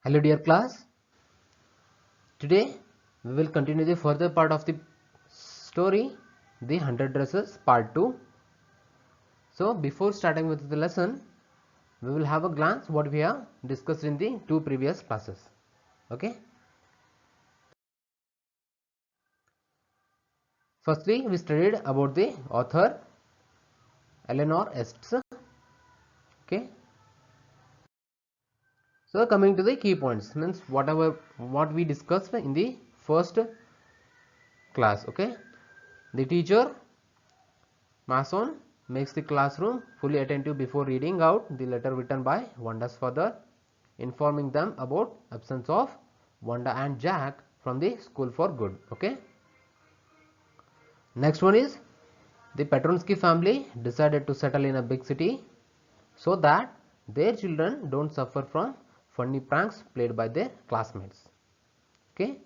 Hello dear class, today we will continue the further part of the story, the 100 dresses part 2. So before starting with the lesson, we will have a glance what we have discussed in the two previous classes. Okay. Firstly, we studied about the author Eleanor Estes. Okay. So coming to the key points, means what we discussed in the first class. Okay. The teacher Mason makes the classroom fully attentive before reading out the letter written by Wanda's father, informing them about absence of Wanda and Jack from the school for good. Okay. Next one is the Petronsky family decided to settle in a big city so that their children don't suffer from funny pranks played by their classmates. Okay.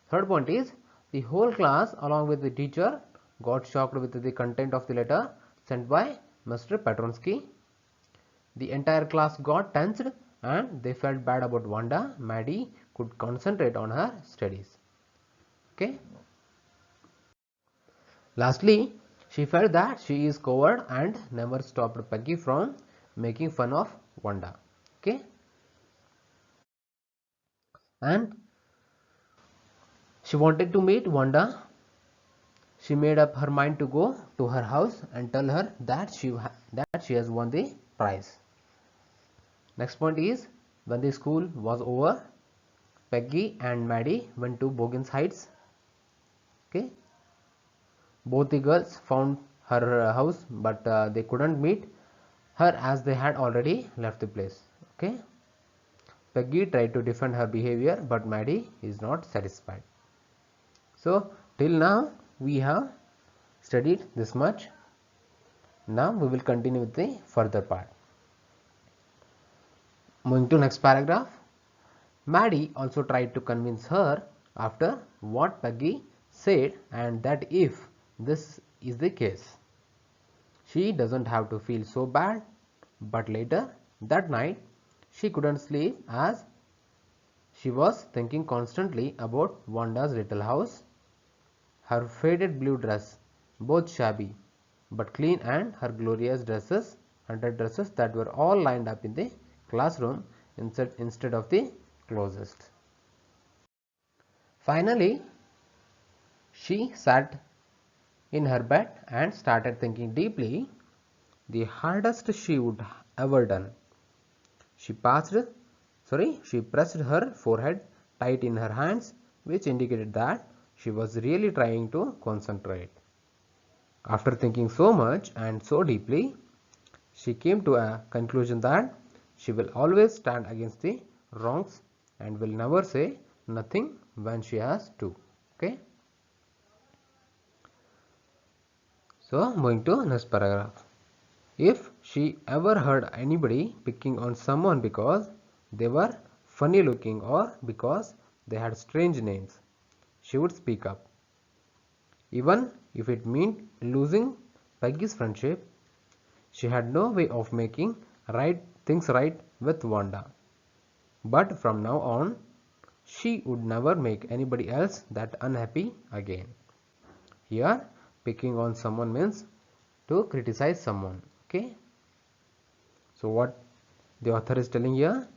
Third point is the whole class along with the teacher got shocked with the content of the letter sent by Mr. Petronsky. The entire class got tensed and they felt bad about Wanda. Maddie could concentrate on her studies. Okay. Lastly, she felt that she is coward and never stopped Peggy from making fun of Wanda. Okay. And she wanted to meet Wanda. She made up her mind to go to her house and tell her that she has won the prize. Next point is when the school was over, Peggy and Maddie went to Boggins Heights. Okay. Both the girls found her house, but they couldn't meet her as they had already left the place. Okay. Peggy tried to defend her behavior, but Maddie is not satisfied. So till now we have studied this much. Now we will continue with the further part. Moving to next paragraph. Maddie also tried to convince her after what Peggy said and that if this is the case, she doesn't have to feel so bad. But later that night she couldn't sleep as she was thinking constantly about Wanda's little house, her faded blue dress, both shabby but clean, and her glorious dresses, 100 dresses that were all lined up in the classroom instead of the closest. Finally, she sat in her bed and started thinking deeply, the hardest she would ever done. She pressed her forehead tight in her hands, which indicated that she was really trying to concentrate. After thinking so much and so deeply, she came to a conclusion that she will always stand against the wrongs and will never say nothing when she has to. Okay. So moving to next paragraph. If she ever heard anybody picking on someone because they were funny looking or because they had strange names, she would speak up. Even if it meant losing Peggy's friendship, she had no way of making things right with Wanda. But from now on, she would never make anybody else that unhappy again. Here, picking on someone means to criticize someone. Okay. So what the author is telling here,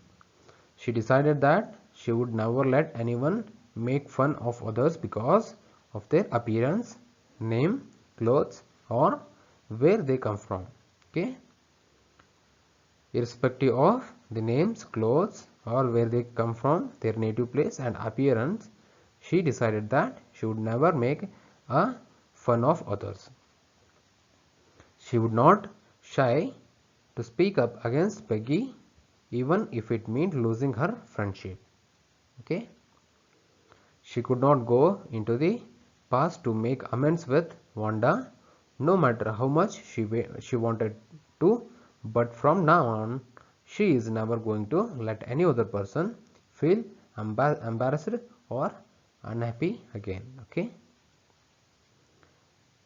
she decided that she would never let anyone make fun of others because of their appearance, name, clothes, or where they come from. Okay. Irrespective of the names, clothes, or where they come from, their native place and appearance, she decided that she would never make a fun of others. She would not shy to speak up against Peggy even if it meant losing her friendship. Okay. She could not go into the past to make amends with Wanda no matter how much she wanted to, but from now on she is never going to let any other person feel embarrassed or unhappy again. Okay.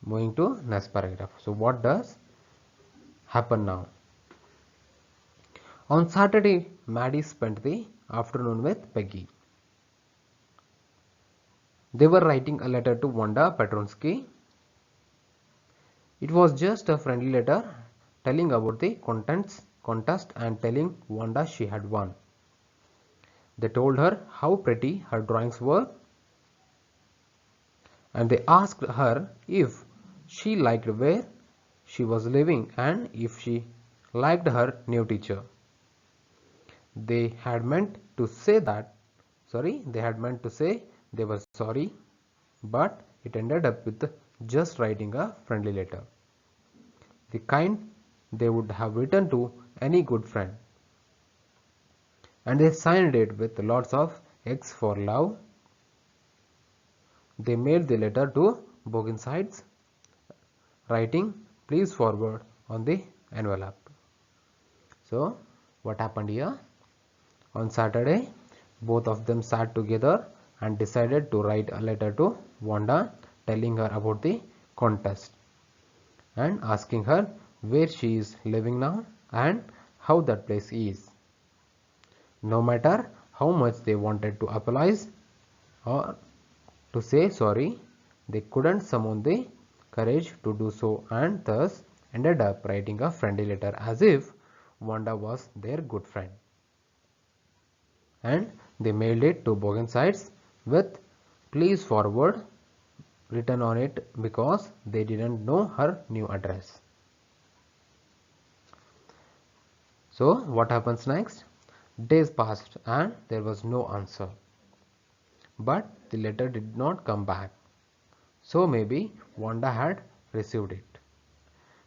Moving to next paragraph. So what does happen now? On Saturday, Maddie spent the afternoon with Peggy. They were writing a letter to Wanda Petronsky. It was just a friendly letter telling about the contest and telling Wanda she had won. They told her how pretty her drawings were, and they asked her if she liked where she was living and if she liked her new teacher. They had meant to say they were sorry, but it ended up with just writing a friendly letter, the kind they would have written to any good friend. And they signed it with lots of X for love. They mailed the letter to Bogensides, writing please forward on the envelope. So what happened here? On Saturday, both of them sat together and decided to write a letter to Wanda telling her about the contest and asking her where she is living now and how that place is. No matter how much they wanted to apologize or to say sorry, they couldn't summon the courage to do so and thus ended up writing a friendly letter as if Wanda was their good friend. And they mailed it to Bogensides with please forward written on it because they didn't know her new address. So what happens next? Days passed and there was no answer. But the letter did not come back. So maybe Wanda had received it.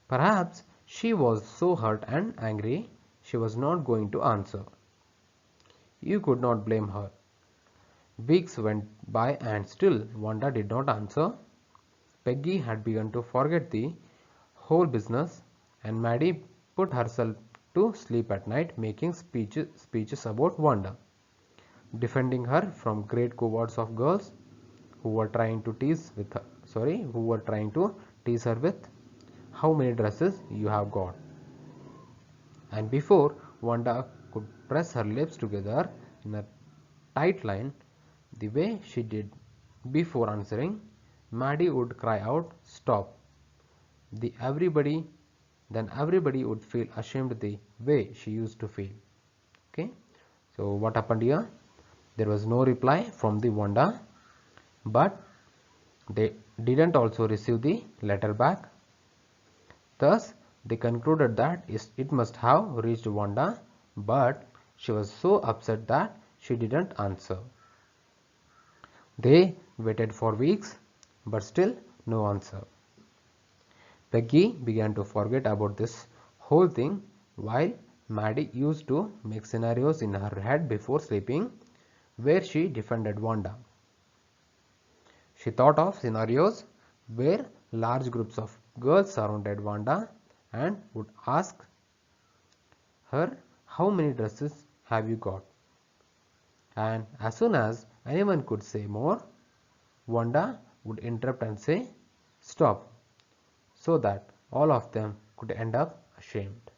Perhaps she was so hurt and angry she was not going to answer. You could not blame her. Weeks went by and still Wanda did not answer. Peggy had begun to forget the whole business and Maddie put herself to sleep at night making speeches about Wanda, defending her from great cohorts of girls who were trying to tease her with how many dresses you have got. And before Wanda could press her lips together in a tight line the way she did before answering, Maddie would cry out, "Stop!" Then everybody would feel ashamed the way she used to feel. Okay, so what happened here? There was no reply from the Wanda, but they didn't also receive the letter back. Thus, they concluded that it must have reached Wanda, but she was so upset that she didn't answer. They waited for weeks, but still no answer. Peggy began to forget about this whole thing while Maddie used to make scenarios in her head before sleeping where she defended Wanda. She thought of scenarios where large groups of girls surrounded Wanda and would ask her, "How many dresses have you got?" And as soon as anyone could say more, Wanda would interrupt and say, "Stop," so that all of them could end up ashamed.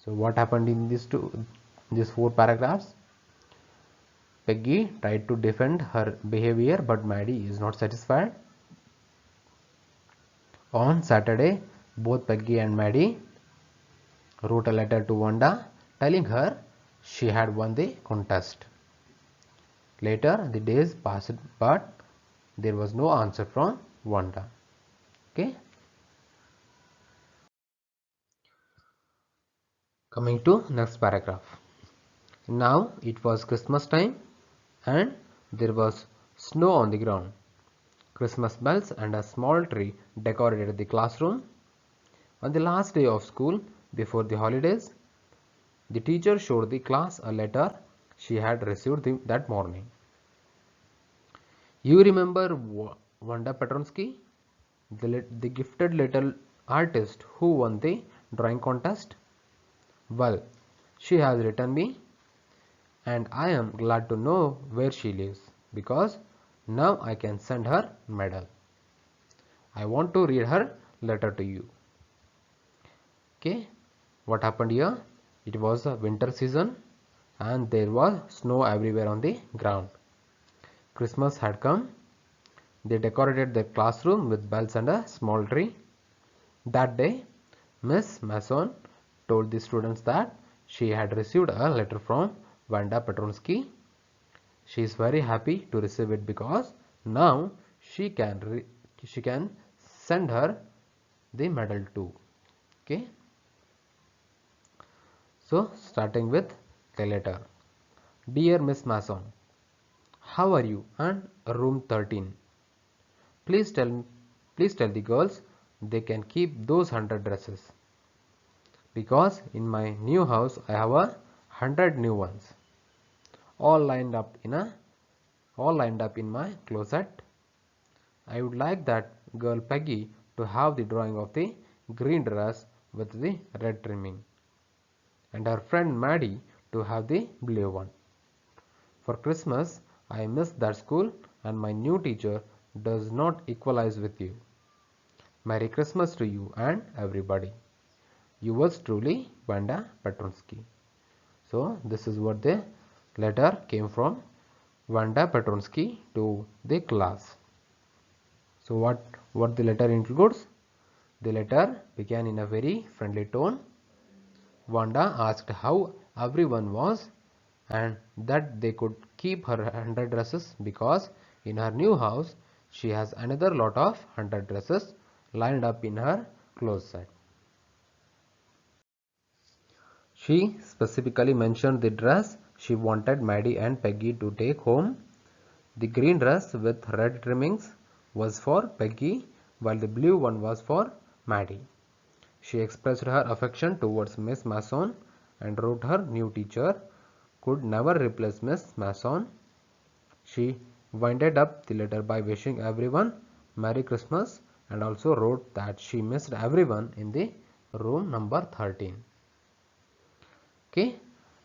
So what happened in these four paragraphs? Peggy tried to defend her behavior, but Maddie is not satisfied. On Saturday, both Peggy and Maddie wrote a letter to Wanda telling her she had won the contest. Later, the days passed, but there was no answer from Wanda. Okay. Coming to next paragraph. Now it was Christmas time and there was snow on the ground. Christmas bells and a small tree decorated the classroom. On the last day of school before the holidays, the teacher showed the class a letter she had received that morning. You remember Wanda Petronsky, the gifted little artist who won the drawing contest? Well, she has written me and I am glad to know where she lives because now I can send her medal. I want to read her letter to you. Okay, what happened here? It was a winter season, and there was snow everywhere on the ground. Christmas had come. They decorated their classroom with bells and a small tree. That day, Miss Mason told the students that she had received a letter from Wanda Petronsky. She is very happy to receive it because now she can send her the medal too. Okay. So starting with the letter. Dear Miss Mason, how are you? And room 13. Please tell please tell the girls they can keep those 100 dresses because in my new house I have 100 new ones all lined up in my closet. I would like that girl Peggy to have the drawing of the green dress with the red trimming and her friend Maddie to have the blue one. For Christmas, I miss that school and my new teacher does not equalize with you. Merry Christmas to you and everybody. Yours truly, Wanda Petronsky. So this is what the letter came from Wanda Petronsky to the class. So what the letter includes? The letter began in a very friendly tone. Wanda asked how everyone was and that they could keep her 100 dresses because in her new house she has another lot of 100 dresses lined up in her closet. She specifically mentioned the dress she wanted Maddie and Peggy to take home. The green dress with red trimmings was for Peggy while the blue one was for Maddie. She expressed her affection towards Miss Mason and wrote her new teacher could never replace Miss Mason. She winded up the letter by wishing everyone Merry Christmas and also wrote that she missed everyone in the room number 13. Okay,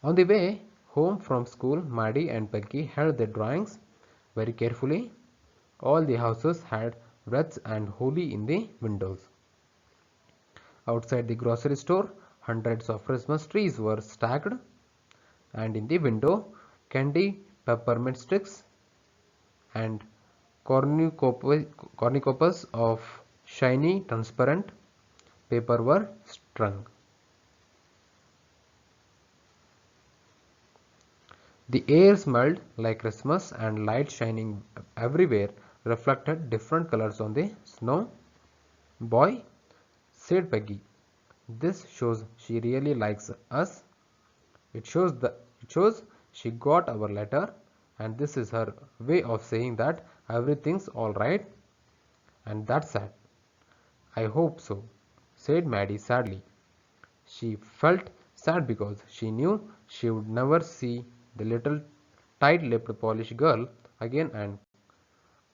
on the way home from school, Maddie and Peggy held their drawings very carefully. All the houses had wreaths and holly in the windows. Outside the grocery store, hundreds of Christmas trees were stacked, and in the window, candy peppermint sticks and cornucopias of shiny, transparent paper were strung. The air smelled like Christmas and light shining everywhere reflected different colors on the snow. Boy, said Peggy, this shows she really likes us. It shows she got our letter and this is her way of saying that everything's all right and that's sad. I hope so, said Maddie sadly. She felt sad because she knew she would never see the little tight-lipped Polish girl again and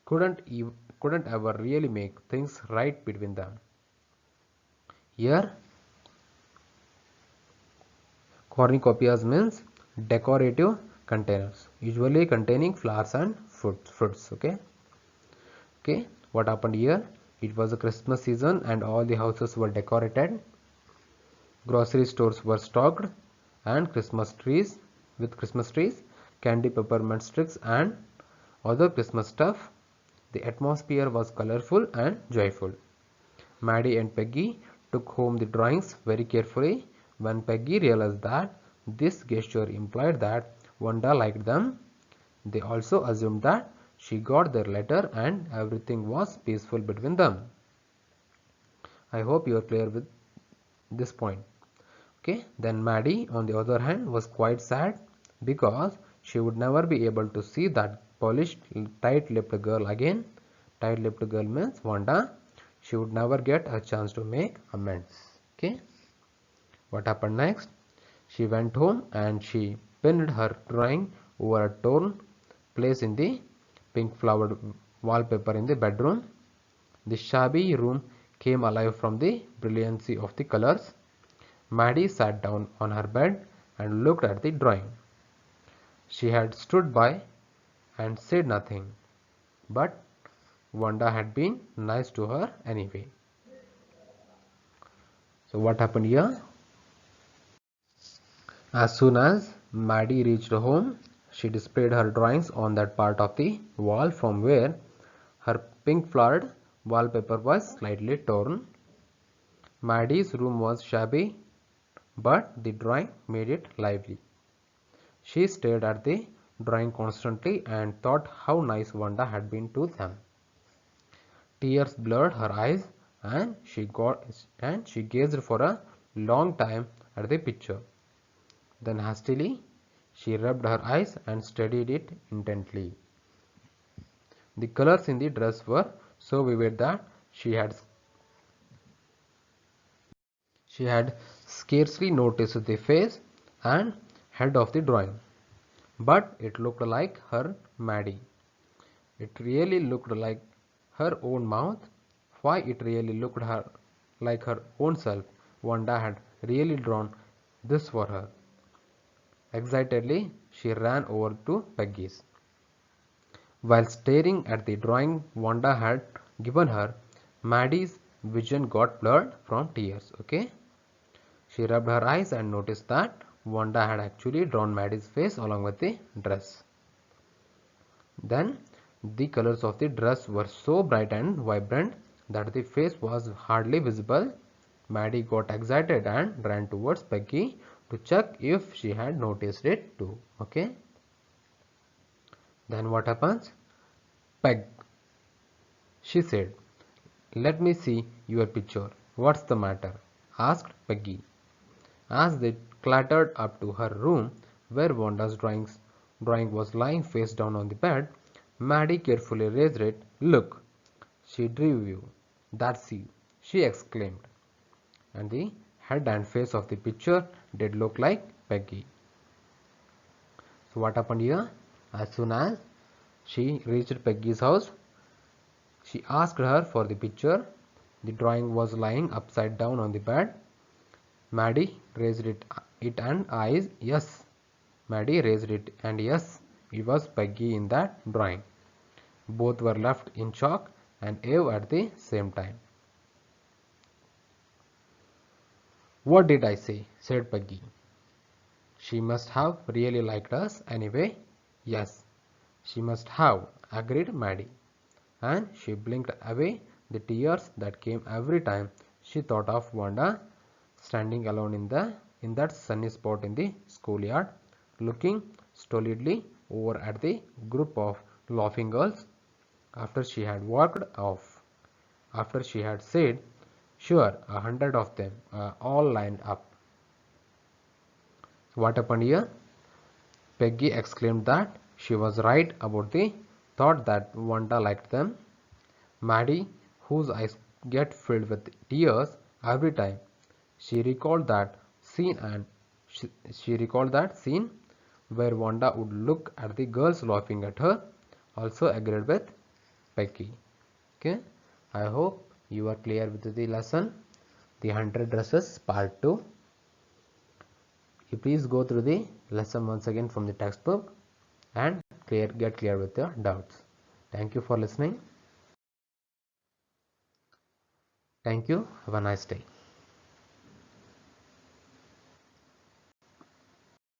couldn't ever really make things right between them. Here, cornucopias means decorative containers, usually containing flowers and fruits. Okay. What happened here? It was a Christmas season and all the houses were decorated. Grocery stores were stocked and Christmas trees, candy peppermint sticks and other Christmas stuff. The atmosphere was colorful and joyful. Maddie and Peggy took home the drawings very carefully. When Peggy realized that this gesture implied that Wanda liked them, they also assumed that she got their letter and everything was peaceful between them. I hope you are clear with this point. Okay, then Maddie on the other hand was quite sad because she would never be able to see that polished tight-lipped girl again. Tight-lipped girl means Wanda. She would never get a chance to make amends. Okay, what happened next? She went home and she pinned her drawing over a torn place in the pink flowered wallpaper in the bedroom. The shabby room came alive from the brilliancy of the colors. Maddie sat down on her bed and looked at the drawing. She had stood by and said nothing, but Wanda had been nice to her anyway. So what happened here? As soon as Maddie reached home, she displayed her drawings on that part of the wall from where her pink flowered wallpaper was slightly torn. Maddie's room was shabby, but the drawing made it lively. She stared at the drawing constantly and thought how nice Wanda had been to them. Tears blurred her eyes and she gazed for a long time at the picture. Then hastily she rubbed her eyes and studied it intently. The colors in the dress were so vivid that she had scarcely noticed the face and head of the drawing. But it looked like her Maddie. It really looked like her own mouth. Why, it really looked like her own self. Wanda had really drawn this for her. Excitedly, she ran over to Peggy's. While staring at the drawing Wanda had given her, Maddie's vision got blurred from tears. Okay? She rubbed her eyes and noticed that Wanda had actually drawn Maddie's face along with the dress. Then the colors of the dress were so bright and vibrant that the face was hardly visible. Maddie got excited and ran towards Peggy to check if she had noticed it too. Okay? Then what happens? Peg, she said, let me see your picture. What's the matter? Asked Peggy. As they clattered up to her room, where Wanda's drawing was lying face down on the bed, Maddie carefully raised it. Look, she drew you. That's you, she exclaimed. And the head and face of the picture did look like Peggy. So what happened here? As soon as she reached Peggy's house, she asked her for the picture. The drawing was lying upside down on the bed. Maddie raised it and eyes. Yes, Maddie raised it and yes, it was Peggy in that drawing. Both were left in shock and Eve at the same time. What did I say? Said Peggy. She must have really liked us anyway. Yes, she must have, agreed Maddie. And she blinked away the tears that came every time she thought of Wanda standing alone in that sunny spot in the schoolyard, looking stolidly over at the group of laughing girls after she had walked off. After she had said, "Sure, 100 of them, all lined up." What happened here? Peggy exclaimed that she was right about the thought that Wanda liked them. Maddie, whose eyes get filled with tears every time she recalled that scene where Wanda would look at the girls laughing at her, also agreed with Peggy. Okay, I hope you are clear with the lesson, the 100 dresses part 2. You please go through the lesson once again from the textbook and get clear with your doubts. Thank you for listening. Thank you. Have a nice day.